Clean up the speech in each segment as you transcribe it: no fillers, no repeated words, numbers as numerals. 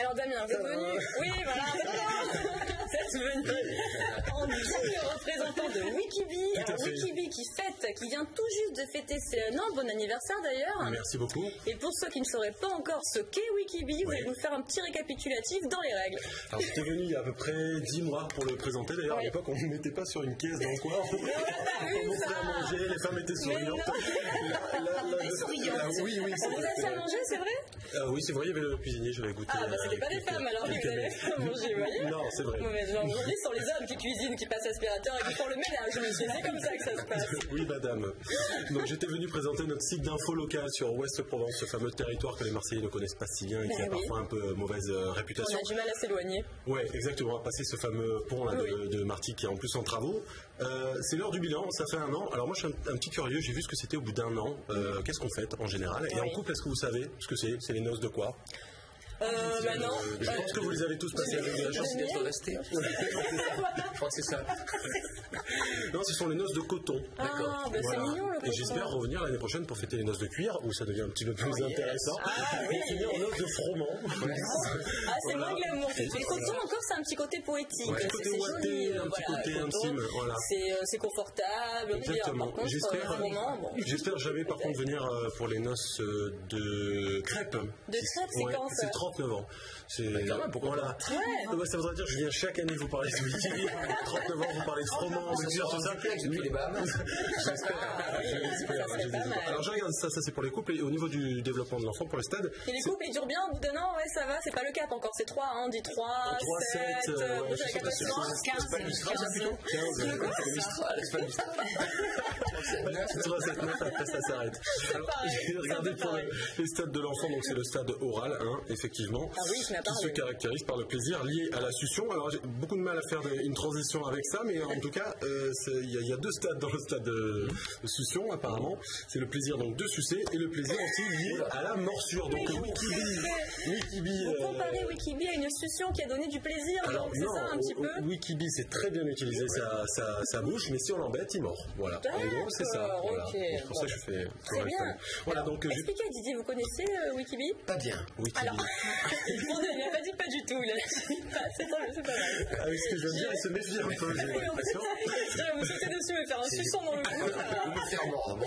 Alors Damien, vous êtes venu. Oui, voilà. Vous êtes venu en digne représentant de Wikibee. Alors Wikibee qui vient tout juste de fêter ses 1 an. Bon anniversaire d'ailleurs. Merci beaucoup. Et pour ceux qui ne sauraient pas encore ce qu'est Wikibee, vous allez nous faire un petit récapitulatif dans les règles. Alors j'étais venu il y a à peu près 10 mois pour le présenter. D'ailleurs à l'époque on ne mettait pas sur une caisse dans le coin. On offrait à manger, les femmes étaient souriantes. Oui, oui. On vous a fait à manger, c'est vrai? Oui, c'est vrai, il y avait le cuisinier, j'avais goûté. Ah, bah c'était pas des femmes alors qui vous avez fait à manger, vous voyez? Non, c'est vrai. Aujourd'hui, ce sont les hommes qui cuisinent, qui passent l'aspirateur et qui font le ménage, monsieur. C'est comme ça que ça se passe. Oui, madame. Donc j'étais venu présenter notre site d'info local sur Ouest-Provence, ce fameux territoire que les Marseillais ne connaissent pas si bien et qui a parfois un peu mauvaise réputation. On a du mal à s'éloigner. Ouais, exactement. On va passer ce fameux pont là, de Martigues qui est en plus en travaux. C'est l'heure du bilan, ça fait 1 an. Alors moi je suis un petit curieux, j'ai vu ce que c'était au bout d'1 an. Qu'est-ce qu'on fait en général? Et en couple, est-ce que vous savez ce que c'est? C'est les noces de quoi? Non. Je pense que vous les avez tous passés avec de la chance d'être restés. Je crois que c'est ça. Non, ce sont les noces de coton. D'accord. Bah c'est mignon le coton. Et j'espère revenir l'année prochaine pour fêter les noces de cuir, où ça devient un petit peu plus intéressant. Et finir en noces de froment. Ah, c'est moins glamour. Le coton encore, c'est un petit côté poétique. Un petit côté ouaté, un petit côté intime. Voilà. C'est confortable. Exactement. J'espère jamais par contre venir pour les noces de crêpes. De crêpes, c'est quand ça? C'est 39 ans. Voilà. Ça voudrait dire que je viens chaque année vous parler de Wikibee. 39 ans, vous parlez de froment, de cuir, tout ça. Les Bahamas. J'espère. Alors je regarde ça c'est pour les couples. Et au niveau du développement de l'enfant, pour le stade. Et les couples, ils durent bien au bout d'1 an? Ouais, ça va. C'est pas le cap encore. C'est 3, hein. On dit 3, 7. C'est pas le Mistral, ça plutôt 15. C'est le Mistral, c'est pas le Mistral. 3, 7, 9, après ça s'arrête. Regardez pour les stades de l'enfant, donc c'est le stade oral, effectivement. Ah oui, qui se caractérise par le plaisir lié à la succion. Alors j'ai beaucoup de mal à faire une transition avec ça, mais en tout cas, il y a 2 stades dans le stade de succion apparemment. C'est le plaisir donc de sucer et le plaisir aussi lié à la morsure. Donc Wikibee. Vous comparez Wikibee à une succion qui a donné du plaisir. Alors donc c'est ça un petit peu. Wikibee c'est très bien utilisé sa bouche, mais si on l'embête, il mord. Voilà. En gros, c'est ça. Voilà. C'est pour ça que je fais. Très bien. Voilà donc. Expliquez Didier, vous connaissez Wikibee? Pas bien. Wikibee. Alors, il n'a pas dit pas du tout. Il a dit pas. C'est pas mal. Avec ce que je viens de dire, il se méfie un peu. J'ai l'impression. Vous sautez dessus et faire un suçon dans le cou. Me faire mordre.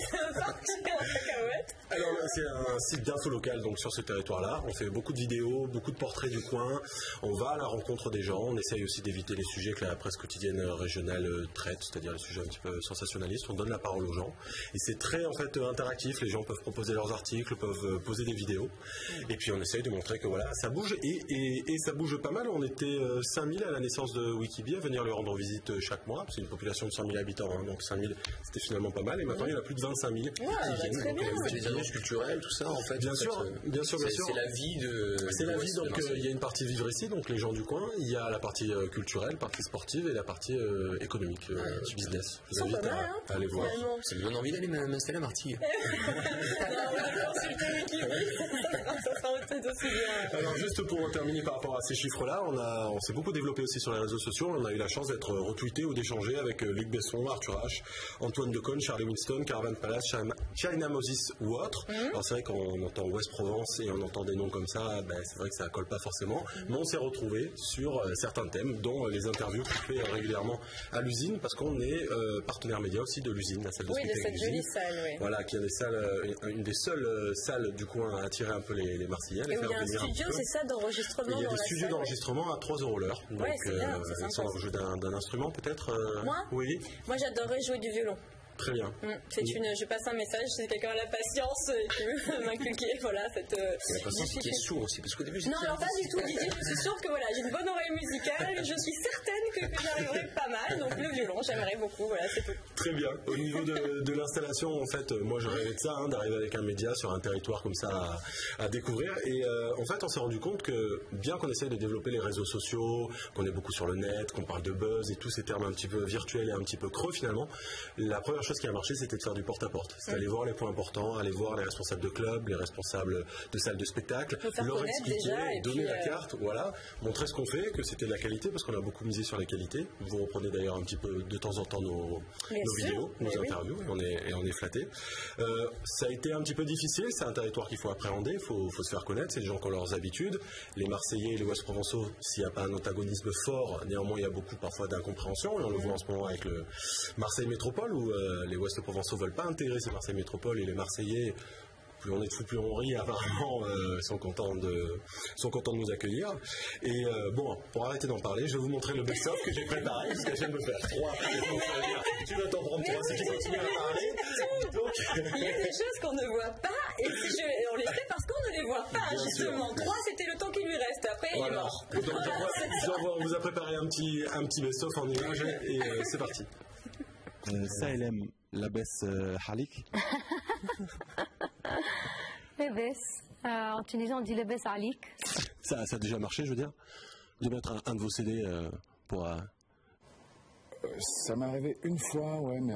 Alors c'est un site d'info local donc sur ce territoire-là. On fait beaucoup de vidéos, beaucoup de portraits du coin. On va à la rencontre des gens. On essaye aussi d'éviter les sujets que la presse quotidienne régionale traite, c'est-à-dire les sujets un petit peu sensationnalistes. On donne la parole aux gens et c'est très en fait interactif. Les gens peuvent proposer leurs articles, peuvent poser des vidéos et puis on essaye de montrer que voilà ça bouge et ça bouge pas mal. On était 5000 à la naissance de Wikibee à venir lui rendre visite chaque mois. C'est une population de 100 000 habitants, donc 5000 c'était finalement pas mal et maintenant il y en a plus de 25 000 qui viennent. Très bien. Les annonces culturelles, tout ça en fait. Bien sûr. C'est la vie de. C'est la vie, donc il y a une partie vivre ici, donc les gens du coin, il y a la partie culturelle, partie sportive et la partie économique, business. Je vous invite à aller voir. Ça me donne envie d'aller m'installer à Martigues. Alors juste pour terminer par rapport à ces chiffres-là, on s'est beaucoup développé aussi sur les réseaux sociaux. On a eu la chance d'être retweeté ou d'échanger avec Luc Besson, Arthur H, Antoine Decaune, Charlie Winston, Caravan Palace, China Moses ou autres. Alors c'est vrai qu'on entend Ouest-Provence et on entend des noms comme ça, c'est vrai que ça colle pas forcément, mais on s'est retrouvés sur certains thèmes, dont les interviews qu'on fait régulièrement à l'usine, parce qu'on est partenaire média aussi de l'usine, la salle de spectacle. Oui, de cette jolie salle, oui. Voilà, qui est une des seules salles du coin à attirer un peu les Marseillais. Et où il y a un studio, c'est ça, d'enregistrement. Il y a des studios d'enregistrement à 3 € l'heure. Donc, sans jouer d'un instrument peut-être. Moi? Oui. Moi, j'adorerais jouer du violon. Très bien. Je passe un message, si quelqu'un a la patience et qui veut m'inculquer, voilà, cette. La patience qui est sourd aussi, parce qu'au début. Non, alors pas du tout, Didier, je suis sûre que voilà, j'ai une bonne oreille musicale, je suis certaine que j'arriverai pas mal, donc le violon, j'aimerais beaucoup, voilà, c'est tout. Très bien. Au niveau de l'installation, en fait, moi je rêvais de ça, d'arriver avec un média sur un territoire comme ça à découvrir. Et en fait, on s'est rendu compte que bien qu'on essaye de développer les réseaux sociaux, qu'on est beaucoup sur le net, qu'on parle de buzz et tous ces termes un petit peu virtuels et un petit peu creux finalement, la première chose qui a marché, c'était de faire du porte-à-porte. C'est aller voir les points importants, aller voir les responsables de clubs, les responsables de salles de spectacle, leur expliquer, donner la carte, voilà, montrer ce qu'on fait, que c'était de la qualité, parce qu'on a beaucoup misé sur la qualité. Vous reprenez d'ailleurs un petit peu de temps en temps nos vidéos, nos interviews, et on est flattés. Ça a été un petit peu difficile, c'est un territoire qu'il faut appréhender, il faut se faire connaître, c'est des gens qui ont leurs habitudes. Les Marseillais et les Ouest Provençaux, s'il n'y a pas un antagonisme fort, néanmoins il y a beaucoup parfois d'incompréhension, et on le voit en ce moment avec le Marseille Métropole, où les Ouest Provençaux ne veulent pas intégrer ces Marseille Métropole, et les Marseillais, plus on est de fous, plus on rit, apparemment, sont contents de nous accueillir. Et bon, pour arrêter d'en parler, je vais vous montrer le best-of que j'ai préparé, parce qu'elle vient de me faire 3. Tu vas t'en prendre 3 si tu continues à parler. Donc... Il y a des choses qu'on ne voit pas, et on les fait parce qu'on ne les voit pas, bien justement. 3, c'était le temps qui lui reste, après il est mort. Donc, on vous a préparé un petit best-of en images, et c'est parti. Ça, elle aime la baisse Halik. Lebes. En Tunisie, on dit Lebes Halik. Ça a déjà marché, je veux dire, de mettre un de vos CD pour... Ça m'est arrivé une fois, ouais, mais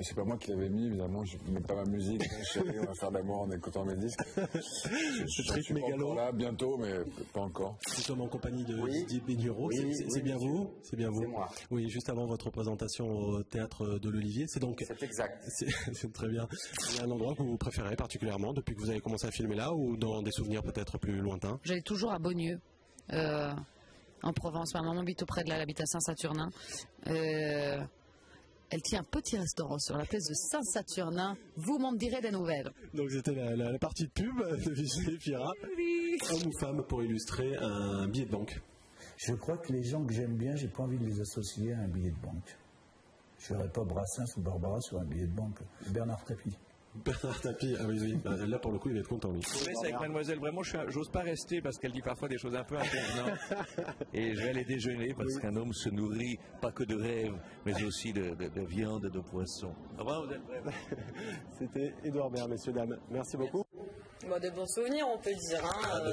c'est pas moi qui l'avais mis, évidemment, je ne mets pas ma musique, chérie, on va faire d'amour en écoutant mes disques. Ce truc mégalo. Là, bientôt, mais pas encore. Nous sommes en compagnie de Didier Bénureau, c'est bien vous? C'est bien vous? C'est moi. Oui, juste avant votre représentation au théâtre de l'Olivier, c'est donc... C'est exact. C'est très bien. Il y a un endroit que vous préférez particulièrement depuis que vous avez commencé à filmer là, ou dans des souvenirs peut-être plus lointains? J'allais toujours à Beaunieu. En Provence, ma maman habite auprès de là, elle habite à Saint-Saturnin. Elle tient un petit restaurant sur la place de Saint-Saturnin. Vous m'en direz des nouvelles. Donc c'était la partie de pub de Vigier Fira. Oui. Homme ou femme pour illustrer un billet de banque? Je crois que les gens que j'aime bien, j'ai pas envie de les associer à un billet de banque. Je n'aurais pas Brassens ou Barbara sur un billet de banque. Bernard Tapie. Bernard Tapie, ah oui, là pour le coup il va être content lui. Je laisse avec mademoiselle, vraiment j'ose pas rester parce qu'elle dit parfois des choses un peu impertinentes. Et je vais aller déjeuner parce qu'un homme se nourrit pas que de rêves, mais aussi de viande et de poisson. Au revoir, vous êtes prêts? C'était Édouard Baird, messieurs, dames. Merci beaucoup. Bon, de bons souvenirs, on peut dire,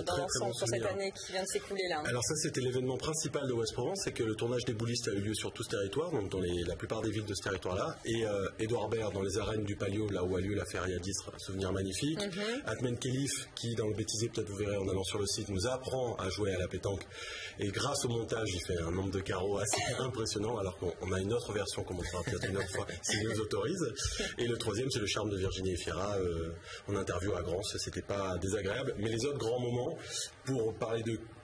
dans l'ensemble, pour cette année qui vient de s'écouler là. Alors ça, c'était l'événement principal de Ouest Provence, c'est que le tournage des Boulistes a eu lieu sur tout ce territoire, donc dans la plupart des villes de ce territoire-là, et Édouard Baird dans les arènes du Palio, là où a lieu la Feria d'Istres, un souvenir magnifique. Atmen Khelif, qui dans le bêtisier, peut-être vous verrez en allant sur le site, nous apprend à jouer à la pétanque, et grâce au montage, il fait un nombre de carreaux assez impressionnant, alors qu'on a une autre version qu'on montrera peut-être une autre fois, s'il nous autorise. Et le troisième, c'est le charme de Virginie Efira, en interview à Grance, c'était pas désagréable. Mais les autres grands moments, pour parler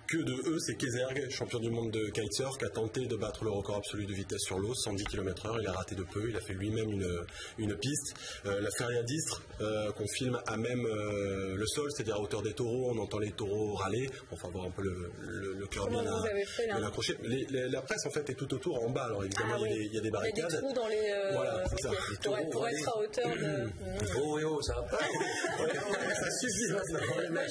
que de eux, c'est Kézergue, champion du monde de kitesurf, qui a tenté de battre le record absolu de vitesse sur l'eau, 110 km/h. Il a raté de peu, il a fait lui-même une piste. La Feria d'Istres, qu'on filme à même le sol, c'est-à-dire à hauteur des taureaux, on entend les taureaux râler, enfin voir un peu le cœur bien accroché. La presse en fait est tout autour, en bas, alors évidemment il y a des barricades. Il y a des trous dans les... voilà, c'est ça. Pour être à hauteur de... Oh, ça va pas. Ça suffit maintenant, les mecs,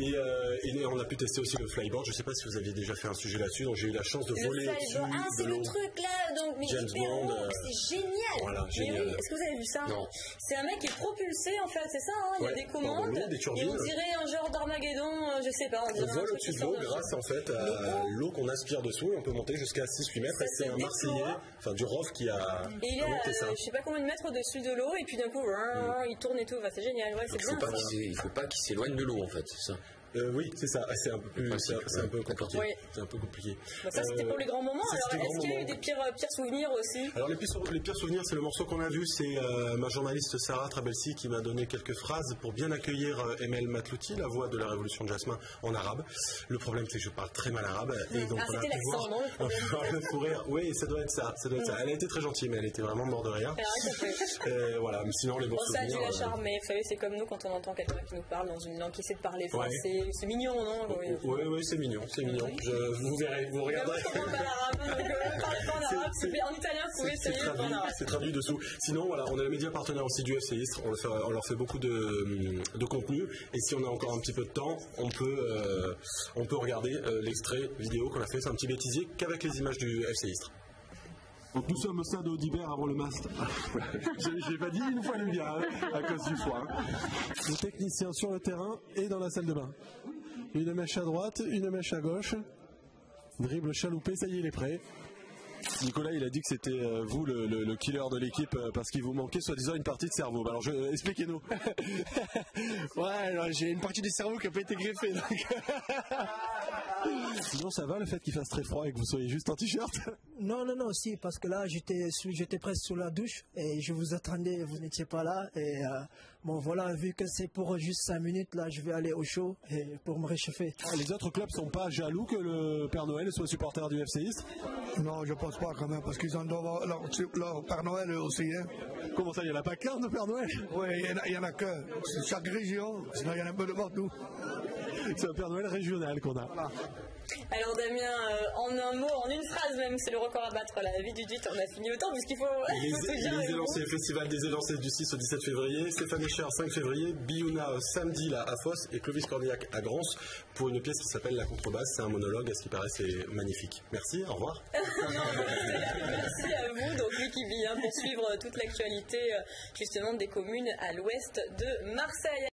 et on a pu tester aussi le flyboard. Je ne sais pas si vous aviez déjà fait un sujet là-dessus, donc j'ai eu la chance de voler au-dessus c'est le truc là, donc James Bond. C'est génial. Voilà, génial. Oui, est-ce que vous avez vu ça? Non. C'est un mec qui est propulsé en fait, c'est ça, il y a des commandes. Des turbines. Et on dirait un genre d'Armageddon, je sais pas. On vole au-dessus de l'eau grâce en fait à l'eau qu'on aspire dessous et on peut monter jusqu'à 6-8 mètres. Et c'est un Marseillais, enfin du ROF qui a monté ça. Je sais pas combien de mètres au-dessus de l'eau et puis d'un coup il tourne et tout, c'est génial. Ouais, il faut pas qu'il s'éloigne de l'eau en fait, c'est ça. Oui, c'est ça. C'est un peu compliqué. Oui. C'est un peu compliqué. Ça, c'était pour les grands moments. Alors, est-ce qu'il y a eu des pires souvenirs aussi? Alors, les pires souvenirs, c'est le morceau qu'on a vu. C'est ma journaliste Sarah Trabelsi qui m'a donné quelques phrases pour bien accueillir Emel Matlouti, la voix de la Révolution de Jasmin, en arabe. Le problème, c'est que je parle très mal arabe. Et donc, c'était l'accent, non? Le fou rire. Oui, ça doit être ça. Elle a été très gentille, mais elle était vraiment morte de rire. Voilà. Mais sinon, les bons souvenirs. Ça a dû la charmer. Vous savez, c'est comme nous quand on entend quelqu'un qui nous parle dans une langue qui sait de parler français. C'est mignon, non? Oui, c'est mignon. Vous verrez, vous regarderez. En italien, vous pouvez essayer. C'est traduit dessous. Sinon, voilà, on est le média partenaire aussi du FC Istres. On leur fait beaucoup de contenu. Et si on a encore un petit peu de temps, on peut regarder l'extrait vidéo qu'on a fait. C'est un petit bêtisier qu'avec les images du FC Istres. Donc nous sommes au stade d'Audibert avant le mast. J'ai pas dit une fois le bien, à cause du foie. Le technicien sur le terrain et dans la salle de bain. Une mèche à droite, une mèche à gauche. Dribble chaloupé, ça y est, il est prêt. Nicolas, il a dit que c'était vous le killer de l'équipe parce qu'il vous manquait soi-disant une partie de cerveau. Alors expliquez-nous. Ouais, j'ai une partie du cerveau qui n'a pas été greffée. Sinon ça va le fait qu'il fasse très froid et que vous soyez juste en t-shirt? Non, si, parce que là j'étais presque sous la douche et je vous attendais, vous n'étiez pas là. Et bon voilà, vu que c'est pour juste 5 minutes, là je vais aller au show et pour me réchauffer. Les autres clubs sont pas jaloux que le Père Noël soit supporter du FC Istres? Non, je pense pas quand même, parce qu'ils en doivent avoir leur Père Noël aussi. Hein. Comment ça, il n'y en a pas qu'un de Père Noël? Oui, il y en a que. C'est chaque région, sinon il y en a un peu de partout. C'est un Père Noël régional qu'on a. Voilà. Alors Damien, en un mot, en une phrase même, c'est le record à battre, la vie du duc, on a fini autant puisqu'il faut... Les élancés, le festival des élancés du 6 au 17 février, Stéphane Echer 5 février, Biouna samedi là, à Fosse et Clovis Cornillac à Grance pour une pièce qui s'appelle La Contrebasse. C'est un monologue, à ce qui paraît c'est magnifique. Merci, au revoir. Merci à vous, donc Wikibee, pour suivre toute l'actualité justement des communes à l'ouest de Marseille.